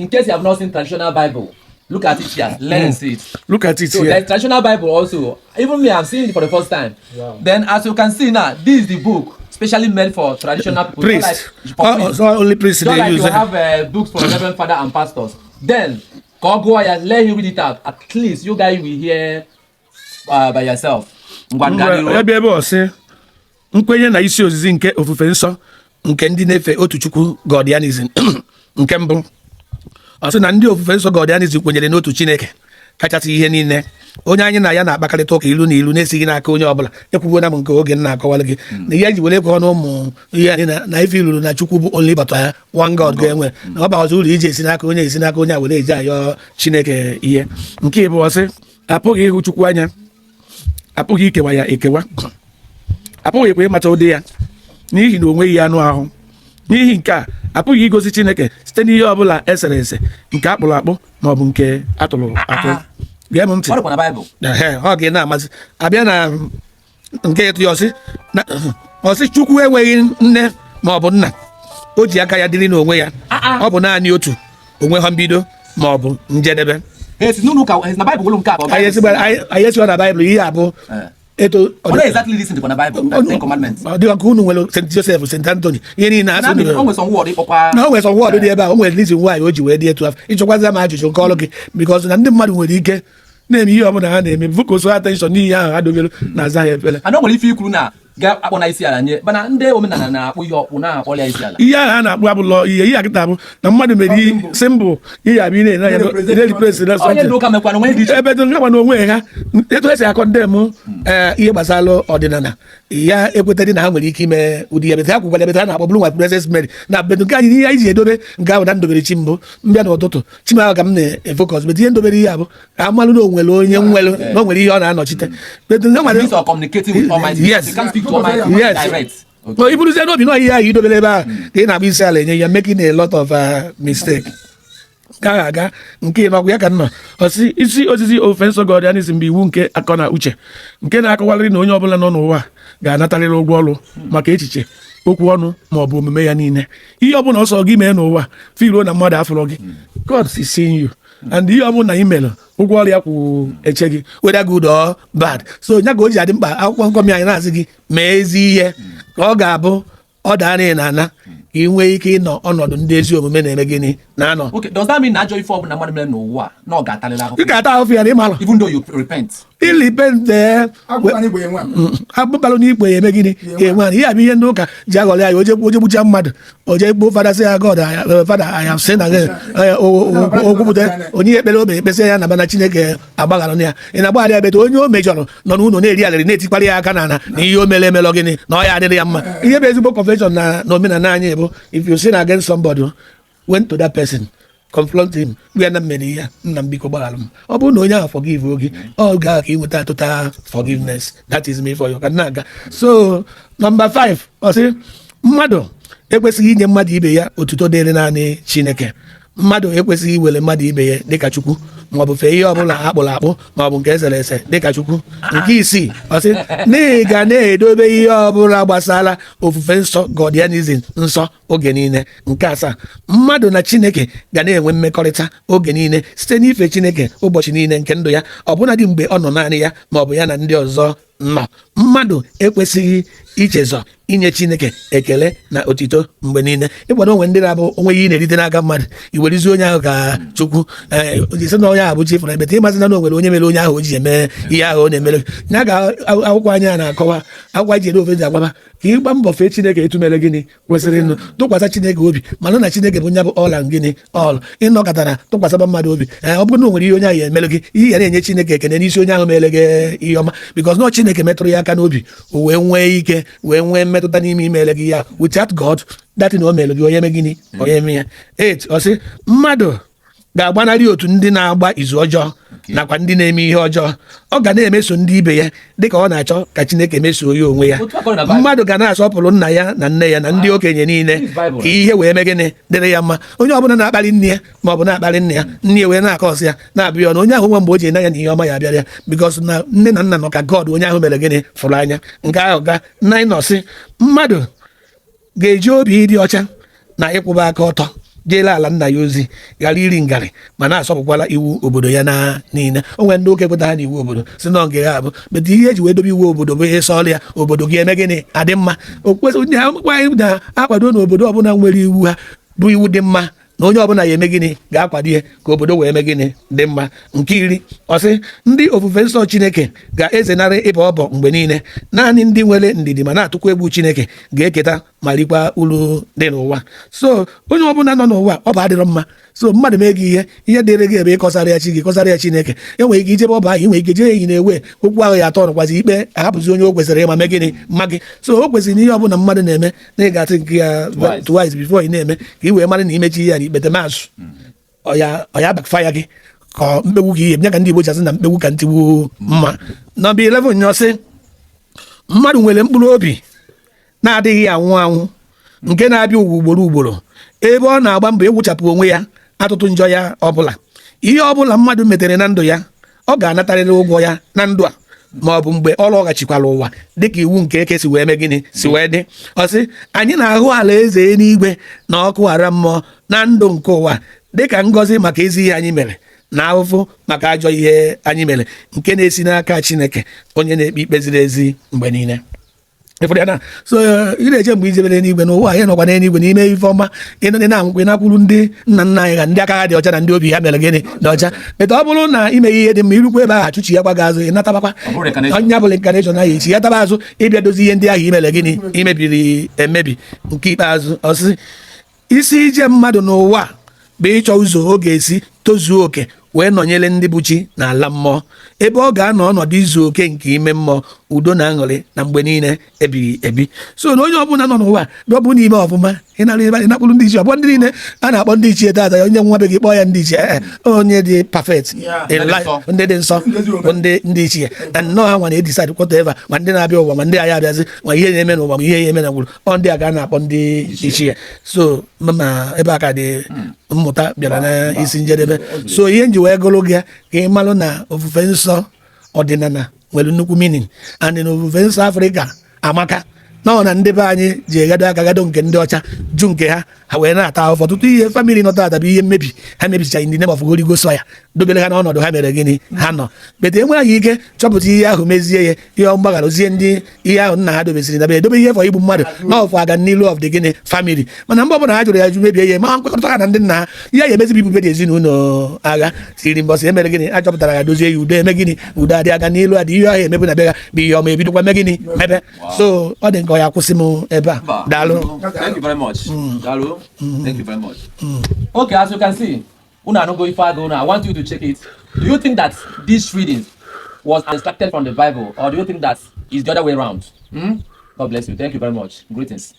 in case you have not seen traditional Bible, look at it here. Learn and see it. Look at it So here. there's traditional Bible also. Even me, I'm seeing it for the first time. Yeah. Then, as you can see now, this is the book specially meant for traditional people. Priest. Not like, for priests. So only priests Just they like use you it. have books for Reverend Father and pastors. Then, go and let him read it out. At least you guys will hear by yourself. Ya bịa ebe ọ sị nkwenye na isi ozizi nke ofufe nsọ nke ndị na-efe otu Chukwu Godianism nke mbụ ọ sị na ndị ofufe nsọ Godianism kwenyere n'otu Chineke kachasị ihe niile onye anyị na ya na-akpakarịta ụka ilu na ilu na-esighị n'aka onye ọbụla ekwugo na m nke oge m na-akọwara gị na ihe ji were kọọ n'ụmụ ihe anyị na ife iluru na Chukwu bụ only but ya one God ga-enwe na ọ baghọzi uru iji esi n'aka onye a were eji ayọ Chineke ihe nke ịbụ ọ sị apụghị ịhụ Chukwu anya apụghị ikewa ya ekewa apụghịkwa ịmata ụdị ya n'ihi na o nweghị anụ ahụ n'ihi nke a apụghị igosi Chineke site n'ihe ọbụla esere ese nke akpụrụ akpụ maọbụ nke atụrụ atụ gee m ntị ọ ga na-amasị abịa na nke etu ya ọsị Chukwu enweghị nne maọbụ nna o ji aka ya dịrị n'onwe ya ọ bụ naanị otu onwe ha mbido maọbụ njedebe anyị esiwa na Baịbụl ihe abụ eto exactly listen to the Bible, the Ten Commandments. ọ dịka nke unu nwere St. Joseph, St. Anthony ihe niile asị o nwere some word ịkpọkwa na o nwere some word dị ebe a o nwere reason why o ji wee dị etu afọ ịchọkwazi m ajụjụ nke ọrụ gị because na ndị mmadụ nwere ike na-eme ihe ọbụla ha na-eme focus attention n'ihe ahụ ha dobere na aza ha efere ana o nwere ife ikwuru na ga-akpọ na isi ala nye mana ndị omenala na-akpụ ihe ọkpụ na-akpọ ya isi ala ihe ahụ a na-akpụ abụlọ ihe akịta bụ na mmadụ mere simbụl ihe abụ ị na-enye anya onye ndị ụka mekwana onwe dị iche ebe dị nkakwa na onwe ha etu esi akọ ndị m ihe gbasara ọdịnala ya ekwetadị na ha nwere ike ime ụdị ya bete ha kwukwara ebe ha na-akpọ bụrụ nwa Princess Mary na bedo nke anyị ihe anyị ji edobe nke ahụ na ndobere chi mbụ mbịa n'ụtụtụ chi m ahụ ka m na-efokọs bet ihe ndobere ihe abụ ka amalụ na onwere onye nwere na o nwere ihe ọ na-anọchite iburuzie n'obi na ihe ahụ idobere ebe ahụ ka ị na-agba isi ala enye ya making a lot of mistake gaghị aga nke ịnọgwụ ya ka nọ ọsị isi ozizi ofufe nsọ Godianism bụ iwu nke akọ na uche nke na-akọwarịrị na onye ọbụla nọ n'ụwa ga-anatarịrị ụgwọ ọrụ maka echiche okwu ọnụ ma ọ bụ omume ya niile ihe ọbụla ọsọ gị mee n'ụwa firuo na mmadụ afụrụ gị God is seeing you and ihe ọbụla ị mere ụgwọ ọrụ ya kwụ eche gị whether good or bad so nya ka o ji adị mkpa akwụkwọ nkọmi anyị na-asị gị mee ezi ihe ka ọ ga-abụ ọ daara na ana ka ị nwee ike ịnọ ọnọdụ ndị ezi omume na-eme gịnị na-anọ. Okay, does that mean na ajọ ife ọbụla mmadụ mere n'ụwa na ọ ga-atarịrị ahụhụ? Ị ga-ata ahụhụ ya na ịmalụ even though you repent. ilipente agbụbalụ n'ikpe ya eme gịnị enwe ihe abụ ihe ndị ụka ji aghọrọ ya oje gbucha mmadụ oje gbuo fada sị ya God fada anya sị na okwupụta onye ekpere obe ekpesị ya na bana Chineke agbaghara ya ị na-agbaghara ya bete onye o mejọrọ nọ n'ụlọ na-eri alịrị na-etikpara ya aka na ihe o mere emelọ gịnị na ọ ya adịrị ya mma ihe bụ ezigbo confession na omenala anyị bụ if you sin against somebody went to that person confront him gwa na mmeri ya nna m biko gbaghara m ọ bụrụ na onye ahụ forgive oge ọ ga ka ị nweta total forgiveness that is me for you ka na-aga. So number 5 ọ sị mmadụ ekwesịghị inye mmadụ ibe ya otuto dịrị naanị Chineke. Mmadụ ekwesịghị iwere mmadụ ibe ya dịka Chukwu maọbụ fee ihe ọbụla akpụrụ akpụ maọbụ nke esere ese dịka Chukwu. Nke 6 ọ sị na ị ga na-edobe ihe ọbụla gbasara ofufe nsọ Godianism nsọ oge niile. Nke 7 mmadụ na Chineke ga na-enwe mmekọrịta oge niile site n'ife Chineke ụbọchị niile nke ndụ ya ọbụnadị mgbe ọ nọ naanị ya maọbụ ya na ndị ọzọ nọ. Mmadụ ekwesịghị ichezọ inye Chineke ekele na otito mgbe niile. Ịkwado onwe ndị na-abụ onwe ihe ị na-erite n'aka mmadụ iwerizi onye ahụ ka Chukwu isi na onye ahụ bụ chefuru ebete ịmasị na onwere onye mere onye ahụ o ji eme ihe ahụ ọ na-emere ya ga akwụkwọ anyị a na-akọwa akwụkwọ ji ede ofe ji agbaba ka ịgba mbọ fee Chineke etumere gịnị kwesịrị ịnụ tụkwasị Chineke obi mana na Chineke bụ nya bụ ọla gịnị ọl ịnọkọtara tụkwasịba mmadụ obi ọ bụrụ na o nwere ihe onye ahụ ya emere gị ihe ya na-enye Chineke ekene n'isi onye ahụ mere gị ihe ọma because na Chineke metụrụ ya aka n'obi o wee nwee ike wee nwee mmetụta n'ime imele gị ya without God datin o mere gị onye eme gịnị onye eme ya. 8 ọ sị mmadụ ga-agbanarị otu ndị na-agba izu ọjọọ nakwa ndị na-eme ihe ọjọọ. Ọ ga na-emeso ndị ibe ya dịka ọ na-achọ ka Chineke mesoo ya onwe ya. Mmadụ ga na-asọpụrụ nna ya na nne ya na ndị okenye niile ka ihe wee mee gịnị dịrị ya mma. Onye ọbụla na-akparị nne ya ma ọ bụ na-akparị nna ya nne ya wee na-akọsị ya na-abịa ọnụ onye ahụ nwe mgbe o ji na ya na ihe ọma ya abịara ya because na nne na nna nọ ka God onye ahụ mere gịnị fụrụ anya. Nke ahụ ga na ịnọsị mmadụ ga-eji obi ịdị ọcha na ịkwụba aka ọtọ jeele ala nna ya ozi ghara iri ngarị ma na-asọpụkwala iwu obodo ya na niile. O nwere ndị oke kweta ha na iwu obodo si na nke ha bụ bete ihe eji wee dobe iwu obodo bụ ịsọ ọrụ ya obodo gị eme gịnị adị mma. Okwesịrị anyị na-akwado na obodo ọbụla nwere iwu ha bụ iwu dị mma na onye ọbụla ya eme gịnị ga-akwado ihe ka obodo wee eme gịnị dị mma. Nke iri ọ sị ndị ofufe nsọ Chineke ga-ezenarị ịba ọbọ mgbe niile. Naanị ndị nwere ndidi ma na-atụkwa egwu Chineke ga-eketa ma rikwa uru dị n'ụwa. So onye ọbụla nọ n'ụwa ọ bụ adịrọ mma. So mmadụ mee gị ihe dịrị gị ebe ịkọsara ya chi gị kọsara ya Chineke. Enwere ike ijebe ọba ahụ, inwere ike jee eyi na-ewe okwu ahụ ya atọ nọkwazi ikpe ahapụzi onye o kwesịrị ịma mee gịnị mma gị. So o kwesịrị na ihe ọbụla mmadụ na-eme na ị ga-atụ nke ya twice before ị na-eme ka ị wee mara na imechi ya na ikpete mazụ ọya backfire gị ka mkpegbu gị ihe nye ka ndị Igbo chasị na mkpegbu ka ntigbu mma. Nọmba 11 nyọsị mmadụ nwere mkpụrụ obi na-adịghị anwụ anwụ nke na-abịa ugboro ugboro ebe ọ na-agba mbọ ịgwụchapụ onwe ya atụtụ njọ ya ọbụla. Ihe ọbụla mmadụ metere na ndụ ya ọ ga-anatarịrị ụgwọ ya na ndụ a ma ọ bụ mgbe ọ lọghachikwara ụwa dịka iwu nke eke si wee mee gịnị si wee dị. Ọ sị anyị na-ahụ ala eze n'igwe na ọkụ ghara mmụọ na ndụ nke ụwa dịka ngọzi maka ezi ihe anyị mere na ahụhụ maka ajọ ihe anyị mere nke na-esi n'aka Chineke onye na-ekpe ikpe ziri ezi mgbe niile. So ị na-eche mgbe ijebere n'igwe n'ụwa anyị nọkwa n'eluigwe n'ime ife ọma ị na-akwụrụ ndị nna nna anyị ga ndị aka ha dị ọcha na ndị obi ha mere gịnị dị ọcha. Meta ọ bụrụ na ime ihe dị mma irukwa ebe ahụ achụchi ya gwa gị azụ ị natabakwa onye abụla incarnation ahụ echi ya taba azụ ịbịa dozi ihe ndị ahụ imere gịnị imebiri emebi. Nke ikpeazụ ọsị isi ije mmadụ n'ụwa bụ ịchọ ụzọ ọ ga-esi tozuo oke wee nọnyere ndị bụ chi n'ala mmụọ ebe ọ ga-anọ ọnọdụ izu oke nke ime mmụọ udo na aṅụrị na mgbe niile ebighị ebi. So na onye ọbụla nọ n'ụwa bụ n'ime ọfụma ịnakpụrụ ndị ichie ọ bụ ndị niile a na-akpọ ndị ichie tata onye nwa bekee kpọọ ya ndị ichie onye dị perfect ndị dị nsọ bụ ndị ichie na nnọọ ha nwa na-edisaid whatever ma ndị na-abịa ụwa ma ndị agha abịazi ma ihe na-eme n'ụwa ma ihe ya eme na gwuru ọ ndị a ga na-akpọ ndị ichie. So ma ebe a ka dị mmụta bịara n'isi njedebe. So ihe nji wee gụrụ gị ka ị malụ na ofufe nsọ ọdịnala nwere nnukwu meaning and na ofufe nsọ Afrịka amaka nọ na ndị be anyị ji egado aka gado nke ndị ọcha ju nke ha wee na-ata ahụfụ ọtụtụ ihe famili nọ tata bụ ihe mmebi ha mebicha in the name of Holy Ghost ya dobere ha n'ọnọdụ ha mere gịnị ha nọ bete enweghị ike chọpụta ihe ahụ mezie ya ihe mgbaghara ozie ndị ihe ahụ nna ha dobesiri dabe edobe ihe fọ igbu mmadụ n'ọfụ aga n'ilu of the gịnị family mana mgbe ọbụla ha jụrụ ya ju mebie ihe ma nkwekọrịta ha na ndị nna ha ihe ya emezibi ibube dị ezinụlọ agha tiri mbọsị emere gịnị a chọpụtara ya dozie ya udo eme gịnị udo adị aga n'ilu adị ihe ahụ emebu na bịa bụ ihe ọma ebidokwa me gịnị mebe. So ọ dị nke ọ ya kwụsị m ebe a. Daalụ. Thank you very much. Daalụ. Thank you very much. Okay, as you can see, Una no go Ifago now. I want you to check it. Do you think that this reading was extracted from the Bible, or do you think that it's the other way around? God bless you. Thank you very much. Greetings.